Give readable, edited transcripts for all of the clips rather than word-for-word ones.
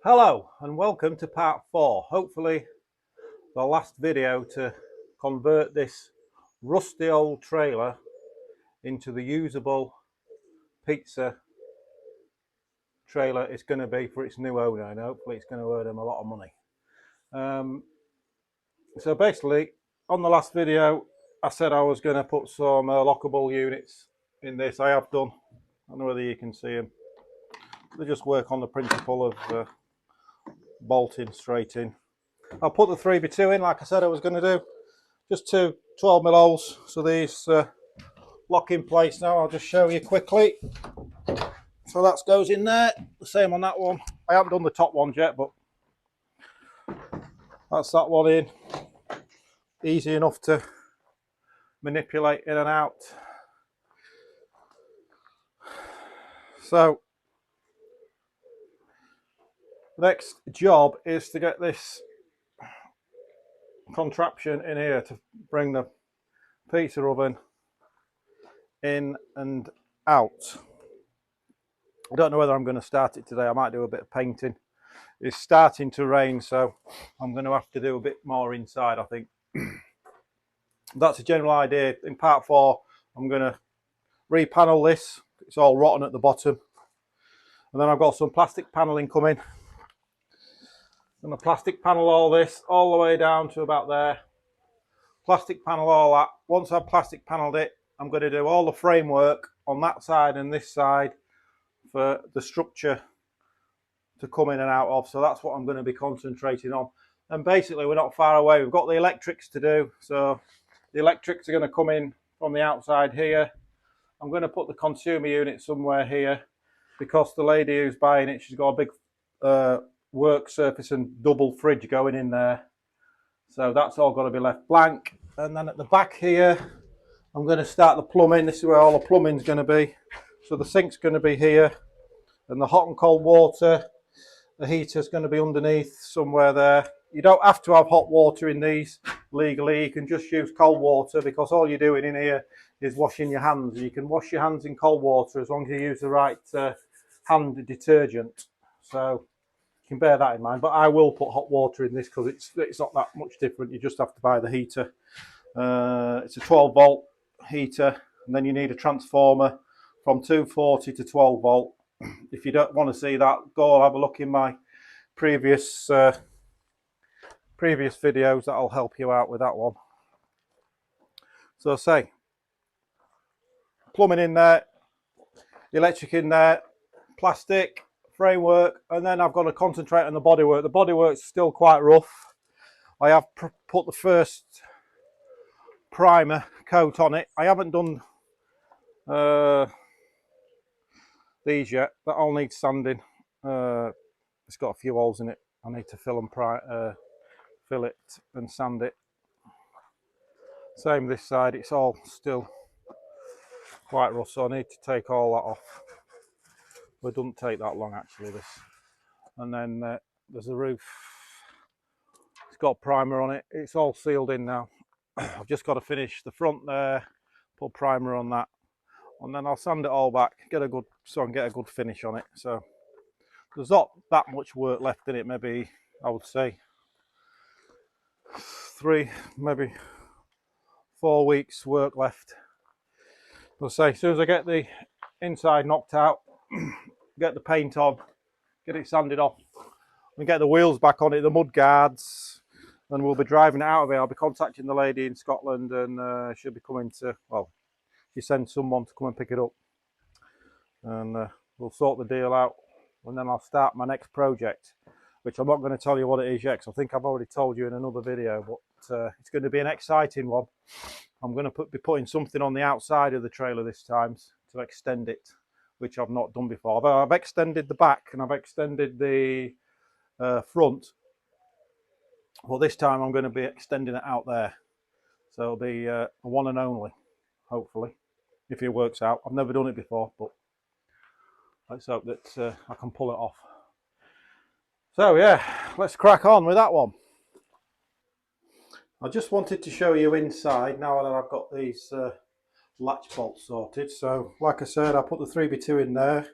Hello and welcome to part 4. Hopefully the last video to convert this rusty old trailer into the usable pizza trailer it's going to be for its new owner, and hopefully it's going to earn them a lot of money. So basically on the last video I said I was going to put some lockable units in this. I have done. I don't know whether you can see them. They just work on the principle of bolting straight in. I'll put the 3x2 in like I said I was going to do. Just two 12mm holes, so these lock in place now. I'll just show you quickly. So that goes in there, the same on that one. I haven't done the top ones yet, but that's that one in. Easy enough to manipulate in and out. So the next job is to get this contraption in here to bring the pizza oven in and out. I don't know whether I'm going to start it today. I might do a bit of painting. It's starting to rain, so I'm going to have to do a bit more inside, I think. That's a general idea. In part 4 I'm going to repanel this. It's all rotten at the bottom, and then I've got some plastic paneling coming. I'm going to plastic panel all this all the way down to about there. Plastic panel all that. Once I've plastic panelled it, I'm going to do all the framework on that side and this side for the structure to come in and out of. So that's what I'm going to be concentrating on. And basically we're not far away. We've got the electrics to do. So the electrics are going to come in from the outside here. I'm going to put the consumer unit somewhere here because the lady who's buying it, she's got a big work surface and double fridge going in there. So that's all got to be left blank. And then at the back here, I'm going to start the plumbing. This is where all the plumbing's going to be. So the sink's going to be here, and the hot and cold water, the heater's going to be underneath somewhere there. You don't have to have hot water in these legally. You can just use cold water because all you're doing in here is washing your hands. You can wash your hands in cold water as long as you use the right hand detergent. So you can bear that in mind. But I will put hot water in this because it's not that much different. You just have to buy the heater. It's a 12-volt heater, and then you need a transformer from 240 to 12 volt. If you don't want to see that, go have a look in my previous videos. That'll help you out with that one. So say plumbing in there, electric in there, plastic framework, and then I've got to concentrate on the bodywork. The bodywork's still quite rough. I have put the first primer coat on it. I haven't done these yet. That all needs sanding. It's got a few holes in it. I need to fill it and sand it. Same this side. It's all still quite rough, so I need to take all that off. But it doesn't take that long actually, this. And then there's the roof. It's got primer on it. It's all sealed in now. I've just got to finish the front there, put primer on that, and then I'll sand it all back, get a good finish on it. So there's not that much work left in it. Maybe I would say 3, maybe 4 weeks work left. I'll say as soon as I get the inside knocked out, get the paint on, get it sanded off, and get the wheels back on it, the mud guards, and we'll be driving it out of here. I'll be contacting the lady in Scotland, and she'll be coming to, well, she sends someone to come and pick it up, and we'll sort the deal out, and then I'll start my next project, which I'm not going to tell you what it is yet, because I think I've already told you in another video, but it's going to be an exciting one. I'm going to be putting something on the outside of the trailer this time to extend it, which I've not done before. I've extended the back and I've extended the front, but this time I'm going to be extending it out there. So it'll be a one and only, hopefully, if it works out. I've never done it before, but let's hope that I can pull it off. So yeah, let's crack on with that one. I just wanted to show you inside now that I've got these latch bolts sorted. So like I said, I put the 3x2 in there.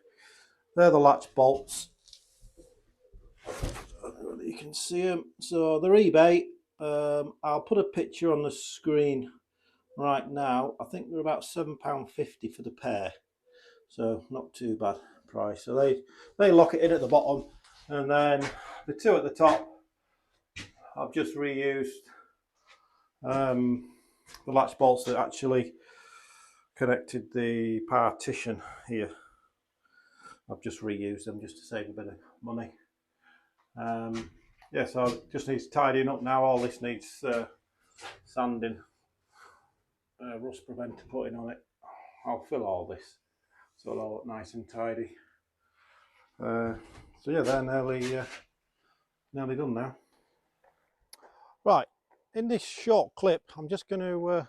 They're the latch bolts. I don't know whether you can see them. So they're eBay. I'll put a picture on the screen right now. I think they're about £7.50 for the pair, so not too bad price. So they lock it in at the bottom, and then the two at the top I've just reused the latch bolts that actually connected the partition here. I've just reused them just to save a bit of money. Yeah, so it just needs tidying up now. All this needs sanding, rust preventer putting on it. I'll fill all this so it'll all look nice and tidy. So yeah, they're nearly done now. Right, in this short clip, I'm just going to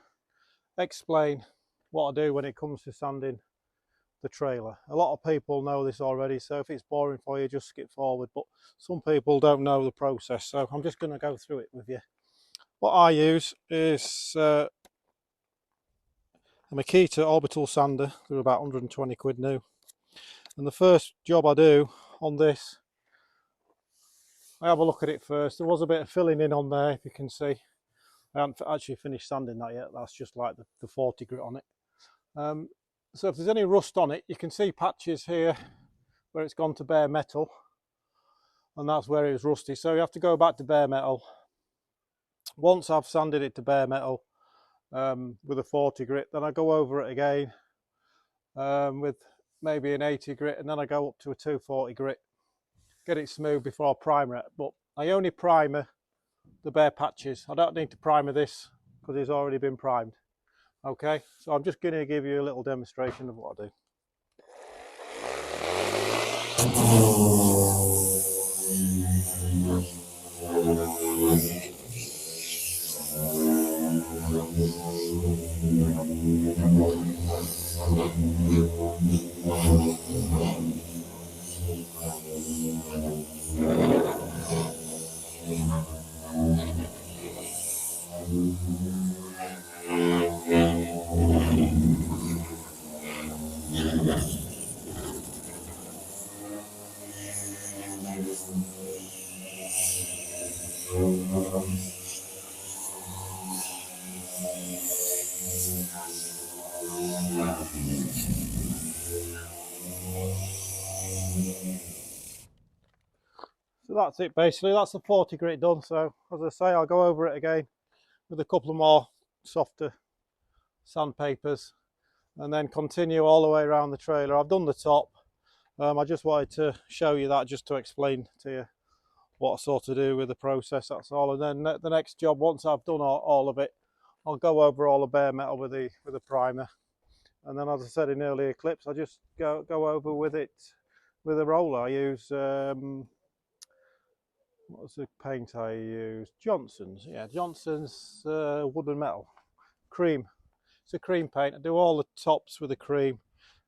explain what I do when it comes to sanding the trailer. A lot of people know this already, so if it's boring for you, just skip forward, but some people don't know the process, so I'm just going to go through it with you. What I use is a Makita orbital sander. They're about 120 quid new, and the first job I do on this, I have a look at it first. There was a bit of filling in on there, if you can see. I haven't actually finished sanding that yet. That's just like the 40 grit on it. So if there's any rust on it, you can see patches here where it's gone to bare metal, and that's where it was rusty. So you have to go back to bare metal. Once I've sanded it to bare metal with a 40 grit, then I go over it again with maybe an 80 grit, and then I go up to a 240 grit, get it smooth before I primer it. But I only primer the bare patches. I don't need to primer this because it's already been primed. Okay, so I'm just going to give you a little demonstration of what I do. So that's it basically. That's the 40 grit done. So as I say, I'll go over it again with a couple of more softer sandpapers and then continue all the way around the trailer. I've done the top. I just wanted to show you that, just to explain to you what I sort of do with the process, that's all. And then the next job, once I've done all of it, I'll go over all the bare metal with the primer. And then, as I said in earlier clips, I just go over with it with a roller. I use what was the paint I use? Johnson's. Yeah, Johnson's wood and metal cream. It's a cream paint. I do all the tops with the cream,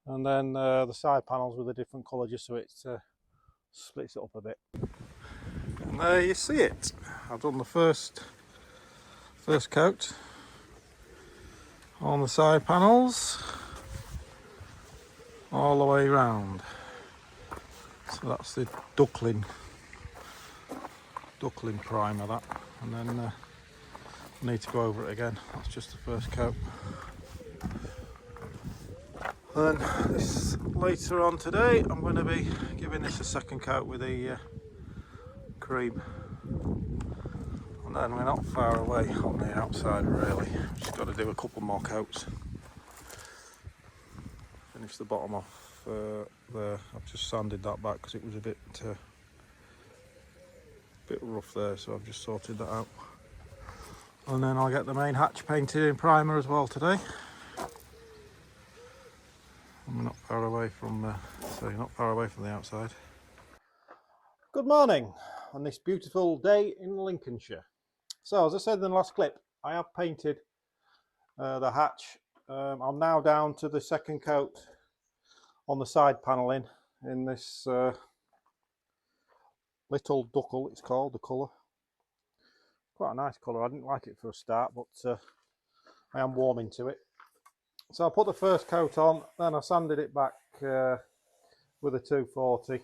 and then the side panels with a different colour, just so it splits it up a bit. And there you see it. I've done the first coat on the side panels all the way round. So that's the duckling primer, that, and then I need to go over it again. That's just the first coat. And this, later on today, I'm going to be giving this a second coat with the cream, and then we're not far away on the outside really. Just got to do a couple more coats. Finish the bottom off there. I've just sanded that back because it was a bit rough there, so I've just sorted that out. And then I'll get the main hatch painted in primer as well today. And we're not far away from the outside. Good morning on this beautiful day in Lincolnshire. So as I said in the last clip, I have painted the hatch. I'm now down to the second coat on the side panelling in this little duckle, it's called, the colour. Quite a nice colour. I didn't like it for a start, but I am warming to it. So I put the first coat on, then I sanded it back with a 240,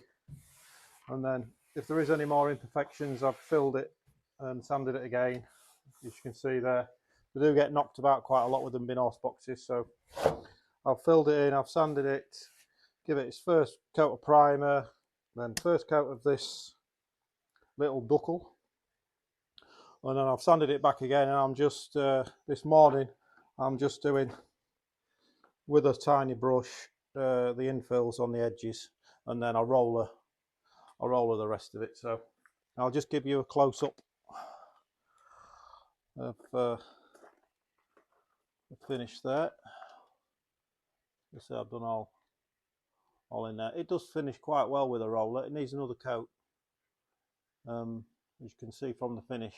and then if there is any more imperfections, I've filled it and sanded it again. As you can see there, they do get knocked about quite a lot with them bin horse boxes, so I've filled it in, I've sanded it, give it its first coat of primer, then first coat of this little buckle, and then I've sanded it back again, and I'm just this morning I'm just doing with a tiny brush the infills on the edges, and then I'll roller the rest of it. So I'll just give you a close-up of the finish there. You see I've done all in there. It does finish quite well with a roller. It needs another coat. As you can see from the finish,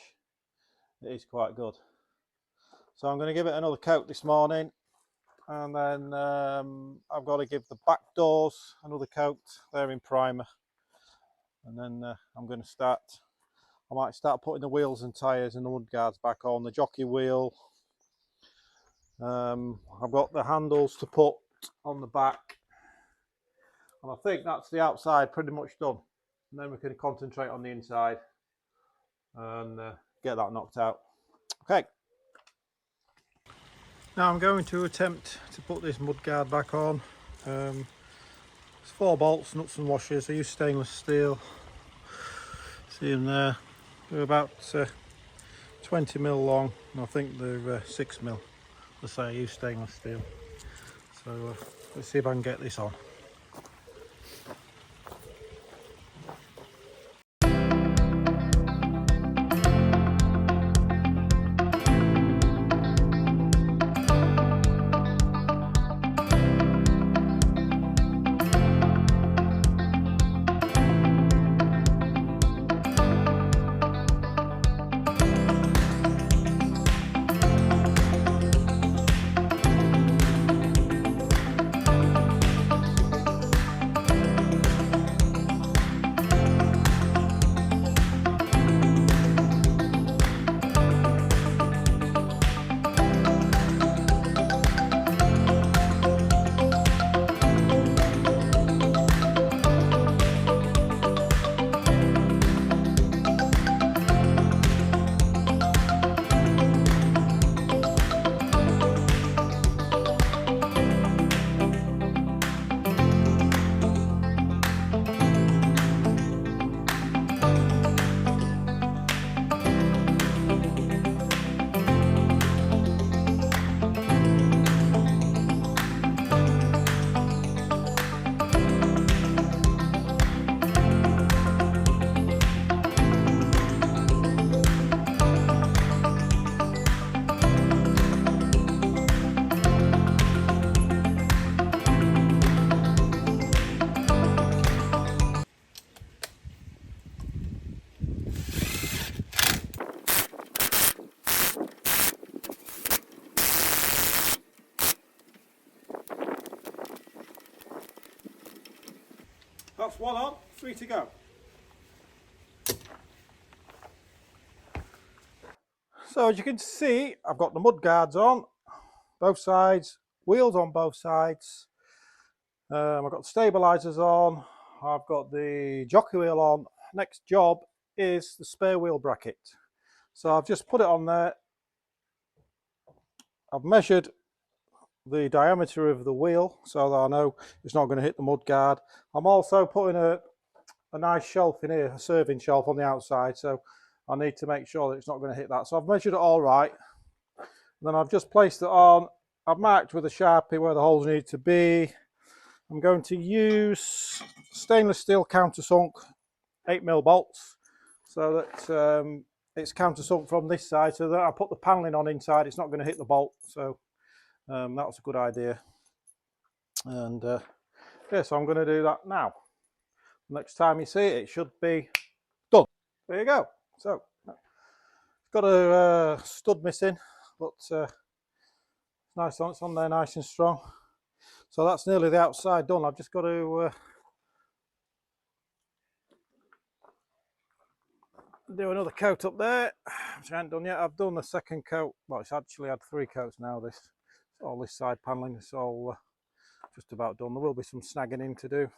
it is quite good. So I'm going to give it another coat this morning, and then I've got to give the back doors another coat. They're in primer, and then I'm going to start. I might start putting the wheels and tyres and the mudguards back on, the jockey wheel. I've got the handles to put on the back, and I think that's the outside pretty much done, and then we can concentrate on the inside and get that knocked out. Okay, now I'm going to attempt to put this mudguard back on. It's 4 bolts, nuts and washers. I use stainless steel. See them there, they're about 20 mil long, and I think they're 6 mil. Let's say I use stainless steel. So let's see if I can get this on. That's one on, 3 to go. So as you can see, I've got the mud guards on both sides, wheels on both sides. I've got the stabilizers on, I've got the jockey wheel on. Next job is the spare wheel bracket. So I've just put it on there. I've measured the diameter of the wheel so that I know it's not going to hit the mud guard. I'm also putting a nice shelf in here, a serving shelf on the outside, so I need to make sure that it's not going to hit that. So I've measured it all right, and then I've just placed it on. I've marked with a Sharpie where the holes need to be. I'm going to use stainless steel countersunk 8mm bolts so that it's countersunk from this side, so that I put the paneling on inside, it's not going to hit the bolt. So that was a good idea. And yeah, so I'm going to do that now. Next time you see it, it should be done. There you go. So it's got a stud missing, but nice on, it's on there nice and strong. So that's nearly the outside done. I've just got to do another coat up there, which I haven't done yet. I've done the second coat. Well, it's actually had 3 coats now. This all this side paneling is all just about done. There will be some snagging in to do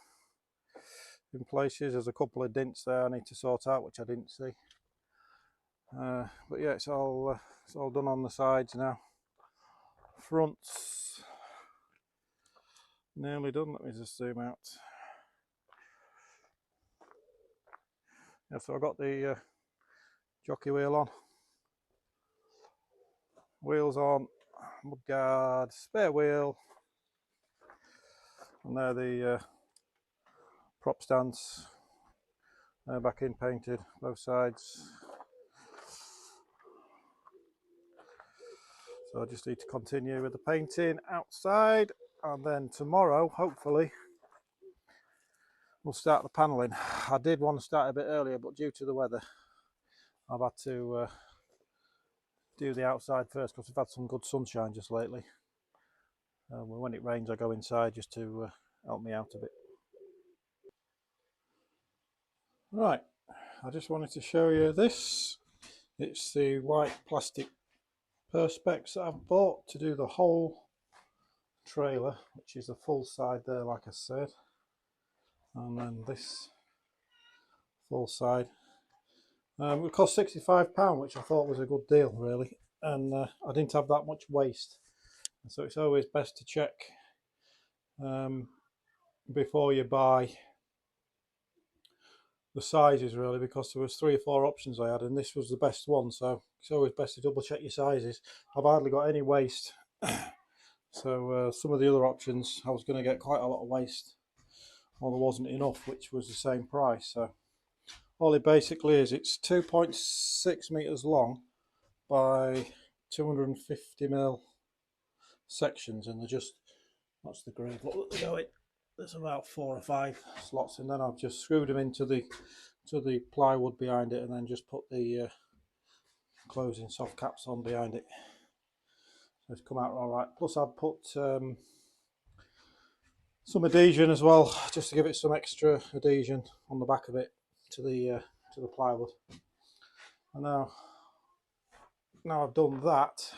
in places. There's a couple of dints there I need to sort out, which I didn't see. But yeah, it's all done on the sides now. Fronts nearly done. Let me just zoom out. Yeah, so I got the jockey wheel on, wheels on, mudguard, spare wheel, and there the prop stands. Back in, painted both sides. So I just need to continue with the painting outside, and then tomorrow hopefully we'll start the panelling. I did want to start a bit earlier, but due to the weather I've had to do the outside first because we've had some good sunshine just lately. When it rains I go inside just to help me out a bit. Right, I just wanted to show you this. It's the white plastic perspex that I've bought to do the whole trailer, which is the full side there like I said, and then this full side. It cost £65, which I thought was a good deal really, and I didn't have that much waste, so it's always best to check before you buy the sizes really, because there was 3 or 4 options I had and this was the best one, so it's always best to double check your sizes. I've hardly got any waste. So some of the other options I was going to get quite a lot of waste, or there wasn't enough, which was the same price. So all it basically is, it's 2.6 meters long by 250mm sections, and they're just, that's the grade, look, they're going, there's about 4 or 5 slots, and then I've just screwed them into the plywood behind it, and then just put the closing soft caps on behind it. So it's come out all right. Plus I've put some adhesion as well, just to give it some extra adhesion on the back of it to the plywood. And now I've done that,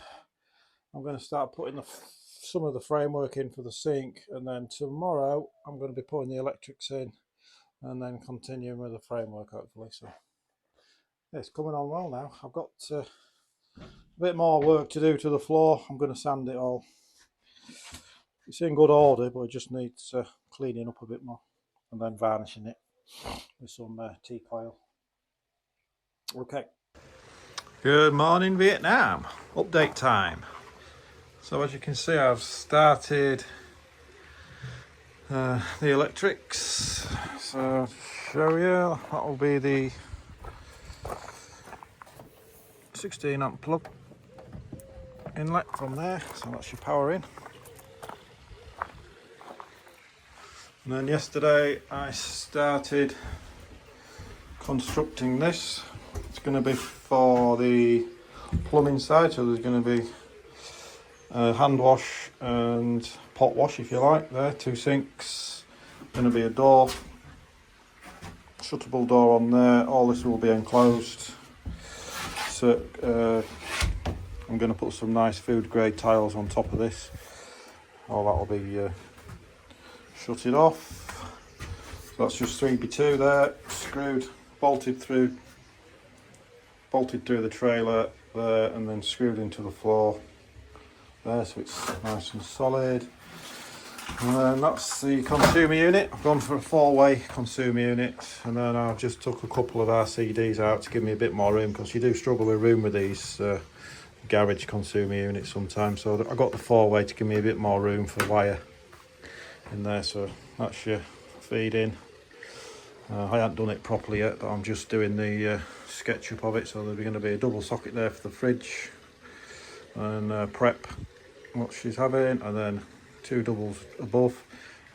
I'm going to start putting some of the framework in for the sink, and then tomorrow I'm going to be putting the electrics in and then continuing with the framework hopefully. So yeah, it's coming on well now. I've got a bit more work to do to the floor. I'm going to sand it all. It's in good order, but it just needs cleaning up a bit more, and then varnishing it with some tea coil. Okay. Good morning, Vietnam. Update time. So as you can see, I've started the electrics. So I'll show you, that will be the 16 amp plug inlet from there. So that's your power in. And then yesterday I started constructing this. It's going to be for the plumbing side, so there's going to be hand wash and pot wash if you like there, 2 sinks, going to be a door, shuttable door on there. All this will be enclosed, so I'm going to put some nice food grade tiles on top of this. All that will be shutted off. So that's just 3x2 there, screwed, bolted through the trailer there, and then screwed into the floor there, so it's nice and solid. And then that's the consumer unit. I've gone for a 4-way consumer unit, and then I've just took a couple of RCDs out to give me a bit more room, because you do struggle with room with these garage consumer units sometimes. So I got the 4-way to give me a bit more room for wire in there. So that's your feed in. I haven't done it properly yet, but I'm just doing the SketchUp of it. So there's going to be a double socket there for the fridge and prep what she's having, and then 2 doubles above,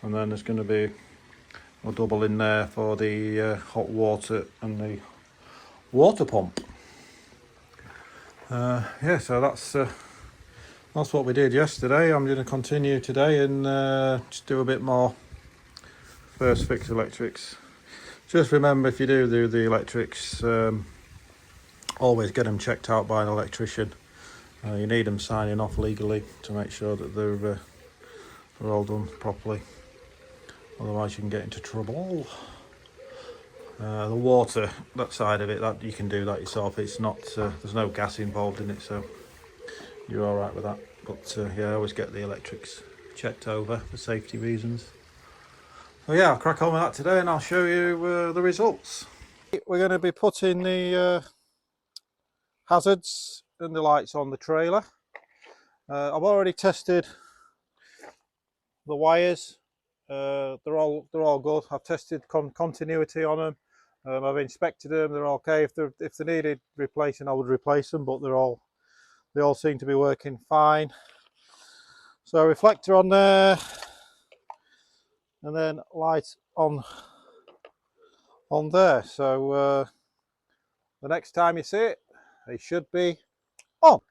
and then there's going to be a double in there for the hot water and the water pump. Yeah, so that's what we did yesterday. I'm going to continue today and just do a bit more first fix electrics. Just remember, if you do the electrics, always get them checked out by an electrician. You need them signing off legally to make sure that they're all done properly. Otherwise you can get into trouble. The water, that side of it, that you can do that yourself. It's not, there's no gas involved in it, so you're all right with that. But yeah, I always get the electrics checked over for safety reasons. So yeah, I'll crack on with that today and I'll show you the results. We're going to be putting the hazards and the lights on the trailer. I've already tested the wires. They're all good. I've tested continuity on them. I've inspected them. They're okay. If they needed replacing, I would replace them. But they all seem to be working fine. So reflector on there, and then light on there. So the next time you see it, they should be on.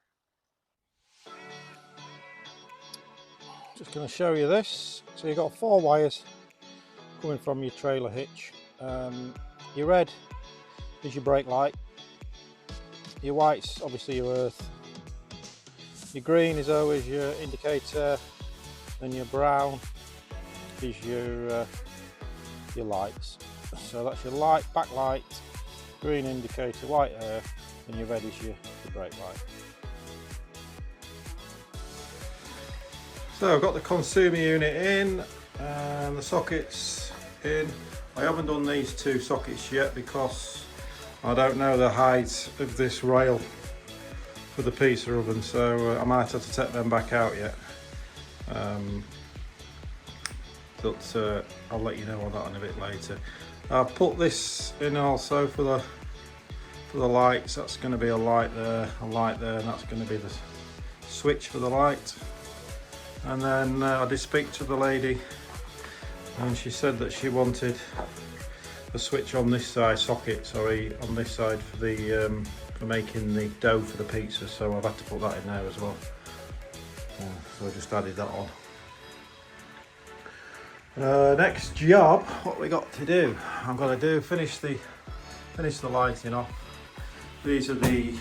Just going to show you this. So you've got 4 wires coming from your trailer hitch. Your red is your brake light, your white's obviously your earth, your green is always your indicator, and your brown is your lights. So that's your light, backlight, green indicator, white earth, and your red is your brake light. So I've got the consumer unit in and the sockets in. I haven't done these 2 sockets yet because I don't know the height of this rail for the pizza oven, so I might have to take them back out yet. But I'll let you know on that in a bit later. I've put this in also for the lights. That's going to be a light there, and that's going to be the switch for the light. And then I did speak to the lady, and she said that she wanted a switch on this side on this side for the for making the dough for the pizza. So I've had to put that in there as well. So I just added that on. Next job, what we got to do? I'm going to finish the lighting off. These are the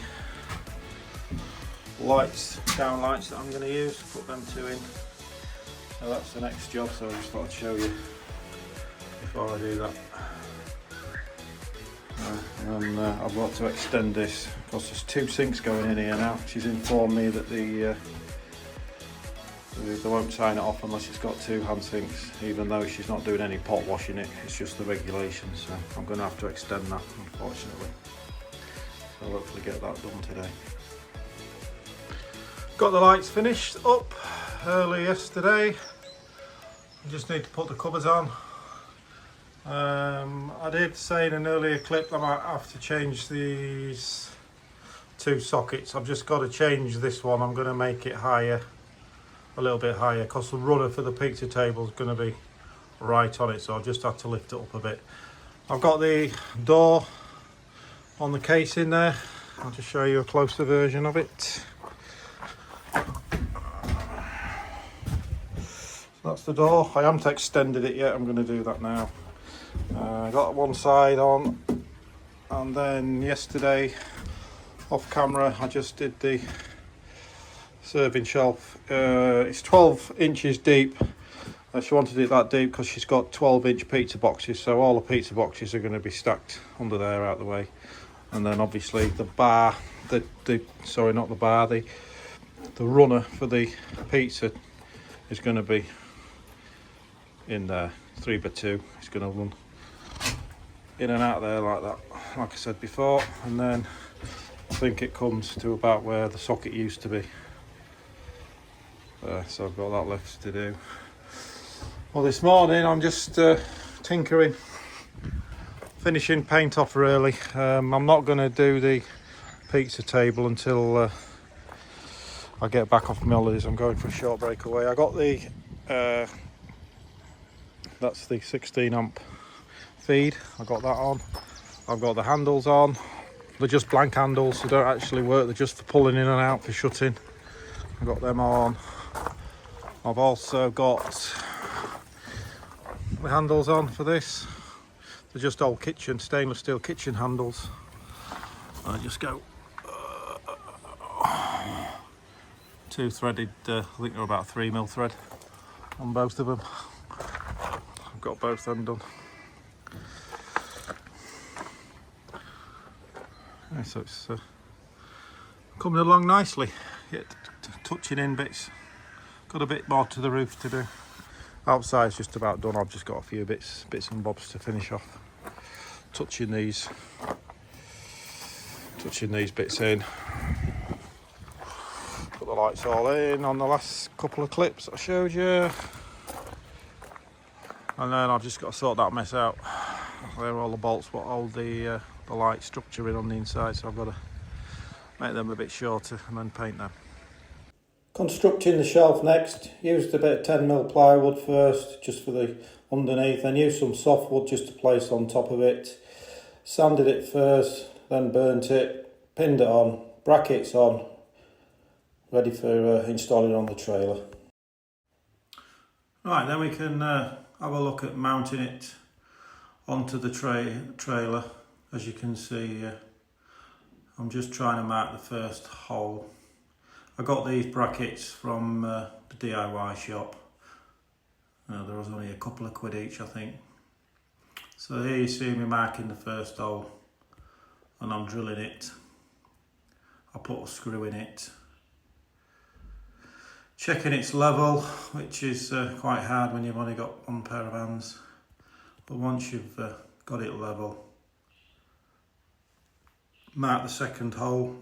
lights, down lights that I'm going to use. Put them 2 in. So that's the next job. So I just thought I'd show you before I do that. And then I've got to extend this because there's 2 sinks going in here now. She's informed me that they won't sign it off unless it's got 2 hand sinks, even though she's not doing any pot washing it. It's just the regulations, so I'm going to have to extend that, unfortunately. So I'll hopefully get that done today. Got the lights finished up early yesterday. I just need to put the covers on. I did say in an earlier clip I might have to change these 2 sockets. I've just got to change this one. I'm going to make it higher, a little bit higher, because the rudder for the pizza table is going to be right on it, so I've just had to lift it up a bit. I've got the door on the case in there. I'll just show you a closer version of it. That's the door. I haven't extended it yet. I'm going to do that now. I got one side on, and then yesterday off camera I just did the serving shelf. It's 12 inches deep. She wanted it that deep because she's got 12-inch pizza boxes, so all the pizza boxes are going to be stacked under there out the way. And then obviously the bar, the runner for the pizza is going to be in there, 3x2. It's going to run in and out there like that, like I said before. And then I think it comes to about where the socket used to be. So I've got that left to do. Well, this morning I'm just tinkering, finishing paint off really. I'm not going to do the pizza table until I get back off my holidays. I'm going for a short break away. I got the that's the 16 amp feed. I got that on. I've got the handles on. They're just blank handles, they don't actually work, they're just for pulling in and out, for shutting. I've got them on. I've also got the handles on for this. They're just old kitchen, stainless steel kitchen handles. I just go 2 threaded, I think they're about 3mm thread on both of them. I've got both undone. Yeah, so it's coming along nicely. Touching in bits. Got a bit more to the roof to do. Outside's just about done. I've just got a few bits and bobs to finish off. Touching these bits in. Put the lights all in on the last couple of clips I showed you. And then I've just got to sort that mess out. There are all the bolts what hold the light structure in on the inside, so I've got to make them a bit shorter and then paint them. Constructing the shelf next. Used a bit of 10mm plywood first, just for the underneath, then used some softwood just to place on top of it. Sanded it first, then burnt it, pinned it on, brackets on, ready for installing on the trailer. Right, then we can have a look at mounting it onto the trailer. As you can see, I'm just trying to mark the first hole. I got these brackets from the DIY shop. There was only a couple of quid each, I think. So here you see me marking the first hole, and I'm drilling it. I put a screw in it. Checking its level, which is quite hard when you've only got one pair of hands. But once you've got it level, mark the second hole.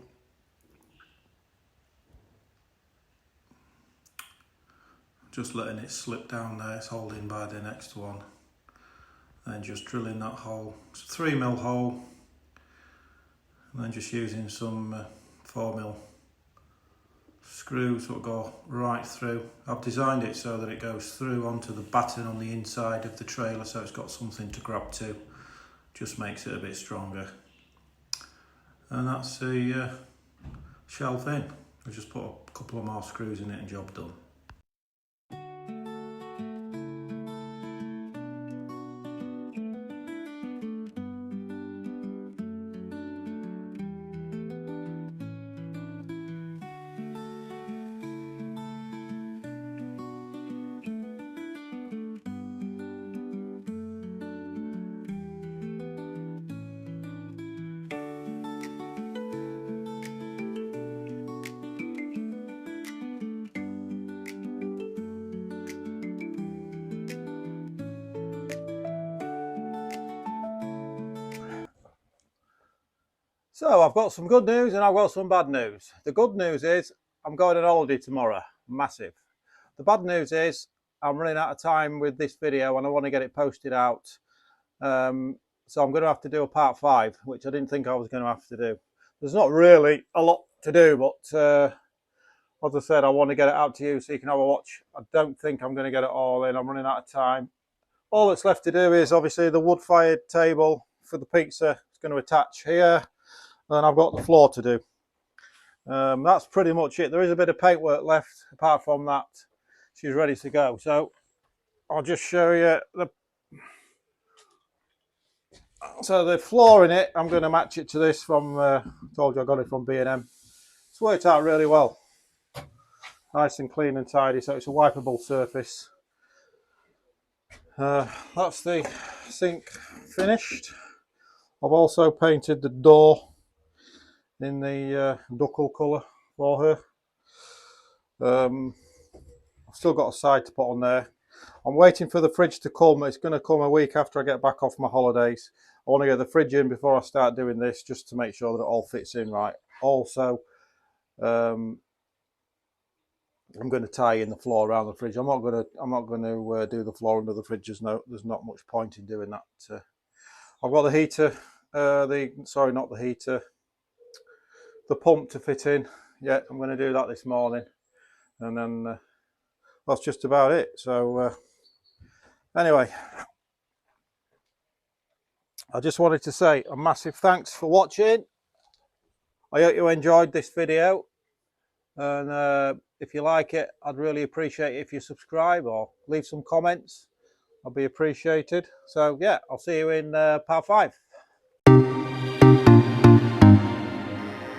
Just letting it slip down there, it's holding by the next one. Then just drilling that hole. It's a 3mm hole. And then just using some 4mm screws that go right through. I've designed it so that it goes through onto the batten on the inside of the trailer, so it's got something to grab to. Just makes it a bit stronger. And that's the shelf in. I've just put a couple of more screws in it and job done. So I've got some good news and I've got some bad news. The good news is I'm going on holiday tomorrow, massive. The bad news is I'm running out of time with this video and I want to get it posted out. So I'm going to have to do a part 5, which I didn't think I was going to have to do. There's not really a lot to do, but as I said, I want to get it out to you so you can have a watch. I don't think I'm going to get it all in. I'm running out of time. All that's left to do is obviously the wood-fired table for the pizza. It's going to attach here. And I've got the floor to do. That's pretty much it. There is a bit of paintwork left. Apart from that, she's ready to go. So I'll just show you the floor in it. I'm going to match it to this from. I told you I got it from B&M. It's worked out really well. Nice and clean and tidy. So it's a wipeable surface. That's the sink finished. I've also painted the door in the duckle colour for her. I've still got a side to put on there. I'm waiting for the fridge to come. It's going to come a week after I get back off my holidays. I want to get the fridge in before I start doing this, just to make sure that it all fits in right. Also, I'm going to tie in the floor around the fridge. I'm not going to do the floor under the fridge. There's not much point in doing that. I've got the heater. Sorry, not the heater. The pump to fit in. Yeah, I'm going to do that this morning, and then that's just about it. So anyway, I just wanted to say a massive thanks for watching. I hope you enjoyed this video, and if you like it, I'd really appreciate it if you subscribe or leave some comments. I'll be appreciated. So yeah, I'll see you in part 5.